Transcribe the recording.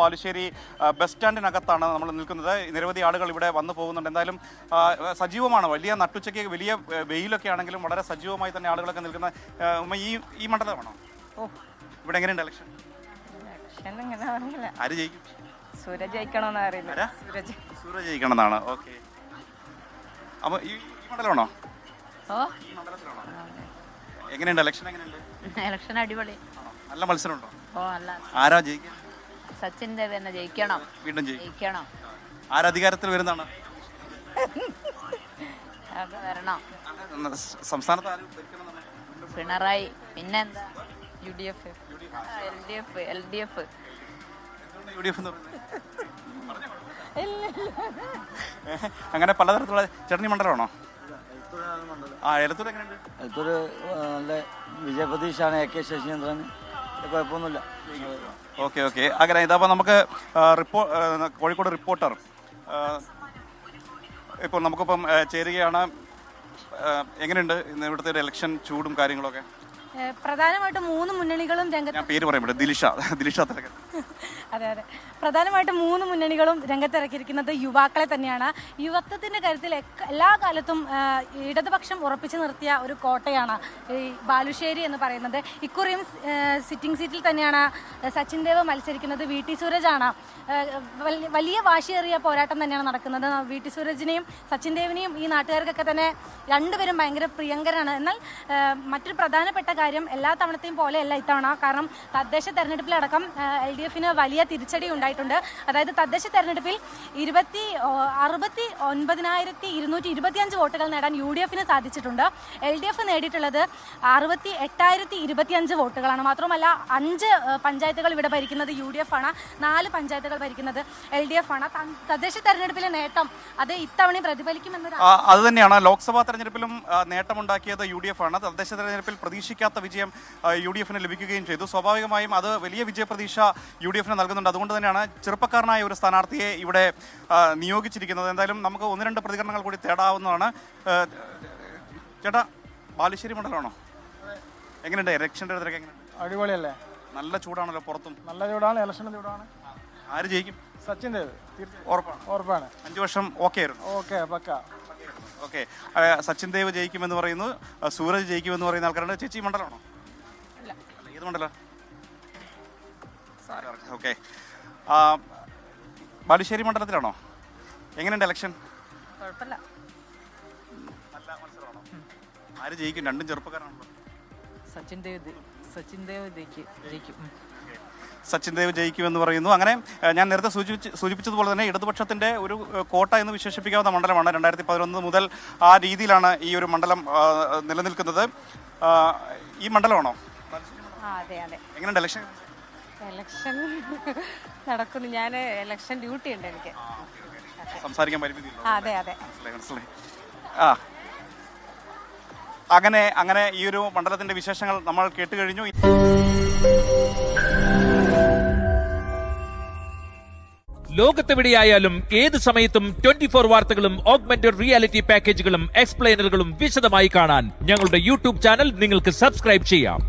Balussery bus സ്റ്റാൻഡിനകത്താണ് നമ്മൾ നിൽക്കുന്നത്. നിരവധി ആളുകൾ ഇവിടെ വന്നു പോകുന്നുണ്ട്. എന്തായാലും സജീവമാണ്. വലിയ നട്ടുച്ചയ്ക്ക് വലിയ വെയിലൊക്കെ ആണെങ്കിലും വളരെ സജീവമായി തന്നെ ആളുകളൊക്കെ നിൽക്കുന്ന ഈ മണ്ഡലമാണോ? ഇവിടെ എങ്ങനെയുണ്ട് ഇലക്ഷൻ? ആര് ജയിക്കും? സൂരജ് ജയിക്കണമെന്ന് അറിയില്ല. സൂരജ് ജയിക്കണമെന്നാണ്. ഓക്കെ, അപ്പൊ ഈ മണ്ഡലമാണോ? ഈ മണ്ഡലത്തിലാണോ? എങ്ങനെയുണ്ട് ഇലക്ഷൻ? എങ്ങനെയുണ്ട് ഇലക്ഷൻ? അടിപൊളി. നല്ല മത്സരമുണ്ടോ? നല്ല. ആരാ ജയിക്കുക? സച്ചിൻ ദേവ് തന്നെ ജയിക്കണം. വീണ്ടും ജയിക്കണം. ആരധികാരത്തിൽ വരുന്നതാണ്? വരണം. സംസ്ഥാനത്ത് പിണറായി. പിന്നെന്താ? UDF. LDF. അങ്ങനെ പലതരത്തിലുള്ള ചട്ടണി മണ്ഡലമാണോ? എലത്തൂർ എങ്ങനെയുണ്ട്? എലത്തൂർ നല്ല വിജയപ്രതീക്ഷയാണ്. AK ശശീന്ദ്രൻ, കുഴപ്പമൊന്നുമില്ല. Okay okay. അങ്ങനെ ഇതപ്പോൾ നമുക്ക് കോഴിക്കോട് റിപ്പോർട്ടർ ഇപ്പോൾ നമുക്കിപ്പം ചേരുകയാണ്. എങ്ങനെയുണ്ട് ഇന്ന് ഇവിടുത്തെ ഒരു ഇലക്ഷൻ ചൂടും കാര്യങ്ങളൊക്കെ? പ്രധാനമായിട്ടും മൂന്ന് മുന്നണികളും രംഗത്ത്. ഞാൻ പേര് പറയാൻ ദിലിഷ അതെ അതെ, പ്രധാനമായിട്ടും മൂന്ന് മുന്നണികളും രംഗത്തിറക്കിയിരിക്കുന്നത് യുവാക്കളെ തന്നെയാണ്. യുവത്വത്തിന്റെ കാര്യത്തിൽ എല്ലാ കാലത്തും ഇടതുപക്ഷം ഉറപ്പിച്ചു നിർത്തിയ ഒരു കോട്ടയാണ് ഈ ബാലുശ്ശേരി എന്ന് പറയുന്നത്. ഇക്കുറിയും സിറ്റിംഗ് സീറ്റിൽ തന്നെയാണ് സച്ചിൻ ദേവ് മത്സരിക്കുന്നത്. VT സൂരജാണ്. വലിയ വാശിയേറിയ പോരാട്ടം തന്നെയാണ് നടക്കുന്നത്. VT സൂരജിനെയും സച്ചിൻ ദേവിനെയും ഈ നാട്ടുകാർക്കൊക്കെ തന്നെ രണ്ടുപേരും ഭയങ്കര പ്രിയങ്കരാണ്. എന്നാൽ മറ്റൊരു പ്രധാനപ്പെട്ട കാര്യം, എല്ലാ തവണത്തെയും പോലെയല്ല ഇത്തവണ. കാരണം തദ്ദേശ തെരഞ്ഞെടുപ്പിലടക്കം LDFന് വലിയ തിരിച്ചടി ഉണ്ടായിട്ടുണ്ട്. അതായത് തദ്ദേശ തെരഞ്ഞെടുപ്പിൽ 69,225 വോട്ടുകൾ നേടാൻ UDFന് സാധിച്ചിട്ടുണ്ട്. LDF നേടിയിട്ടുള്ളത് 68,025 വോട്ടുകളാണ്. മാത്രമല്ല 5 പഞ്ചായത്തുകൾ ഇവിടെ ഭരിക്കുന്നത് UDF ആണ്, 4 പഞ്ചായത്തുകൾ ഭരിക്കുന്നത് LDF ആണ്. തദ്ദേശ തെരഞ്ഞെടുപ്പിലെ നേട്ടം അത് ഇത്തവണ പ്രതിഫലിക്കുമെന്നൊരു അത് തന്നെയാണ്. ലോക്സഭാ തെരഞ്ഞെടുപ്പിലും നേട്ടമുണ്ടാക്കിയത് UDF ആണ്. തദ്ദേശ തെരഞ്ഞെടുപ്പിൽ പ്രതീക്ഷിക്കാത്ത വിജയം UDFന് ലഭിക്കുകയും ചെയ്തു. സ്വാഭാവികമായും അത് വലിയ വിജയപ്രതീക്ഷ UDFന് നൽകുന്നുണ്ട്. അതുകൊണ്ട് തന്നെയാണ് ചെറുപ്പക്കാരനായ ഒരു സ്ഥാനാർത്ഥിയെ ഇവിടെ നിയോഗിച്ചിരിക്കുന്നത്. എന്തായാലും നമുക്ക് 1-2 പ്രതികരണങ്ങൾ കൂടി തേടാവുന്നതാണ്. ചേട്ടാ, ബാലുശ്ശേരി മണ്ഡലമാണോ? എങ്ങനെയുണ്ട് ഇലക്ഷൻ്റെ അടുത്തൊക്കെ? എങ്ങനെയുണ്ട്? അടിപൊളിയല്ലേ? നല്ല ചൂടാണല്ലോ പുറത്തും. നല്ല ചൂടാണ്, ഇലക്ഷൻ്റെ ചൂടാണ്. ആര് ജയിക്കും? സച്ചിൻ ദേവ്. ഉറപ്പാണ്. 5 വർഷം ഓക്കെ ആയിരുന്നു. ഓക്കെ, പക്ക. ഓക്കെ, സച്ചിൻ ദേവ് ജയിക്കുമെന്ന് പറയുന്നു, സൂരജ് ജയിക്കുമെന്ന് പറയുന്ന ആൾക്കാരുണ്ട്. ചേച്ചി മണ്ഡലമാണോ? ഏത് മണ്ഡലം? ഓക്കെ, ബാലുശ്ശേരി മണ്ഡലത്തിലാണോ? എങ്ങനെയുണ്ട് ഇലക്ഷൻ? കുഴപ്പമില്ല. നല്ല മത്സരമാണോ? ആര് ജയിക്കും? രണ്ടും ചെറുപ്പക്കാരാണല്ലോ. സച്ചിൻ ദേവ് ജയിക്കും. സച്ചിൻ ദേവ് ജയിക്കുമെന്ന് പറയുന്നു. അങ്ങനെ ഞാൻ നേരത്തെ സൂചിപ്പിച്ചതുപോലെ തന്നെ ഇടതുപക്ഷത്തിൻ്റെ ഒരു കോട്ട എന്ന് വിശേഷിപ്പിക്കാവുന്ന മണ്ഡലമാണ്. 2011 മുതൽ ആ രീതിയിലാണ് ഈ ഒരു മണ്ഡലം നിലനിൽക്കുന്നത്. ഈ മണ്ഡലമാണോ? അതെ അതെ. എങ്ങനെയുണ്ട് ഇലക്ഷൻ? ഇലക്ഷൻ നടക്കുന്നു. ഞാൻ ഇലക്ഷൻ ഡ്യൂട്ടി ഉണ്ട് എനിക്ക്. സംസാരിക്കാൻ പരിമിതി? അതെ അതെ. അങ്ങനെ ഈ ഒരു മണ്ഡലത്തിന്റെ വിശേഷങ്ങൾ നമ്മൾ കേട്ട് കഴിഞ്ഞു. ലോകത്തെവിടെയായാലും ഏത് സമയത്തും 24 വാർത്തകളും ഓഗ്മെന്റഡ് റിയാലിറ്റി പാക്കേജുകളും എക്സ്പ്ലെയിനറുകളും വിശദമായി കാണാൻ ഞങ്ങളുടെ YouTube ചാനൽ നിങ്ങൾക്ക് സബ്സ്ക്രൈബ് ചെയ്യാം.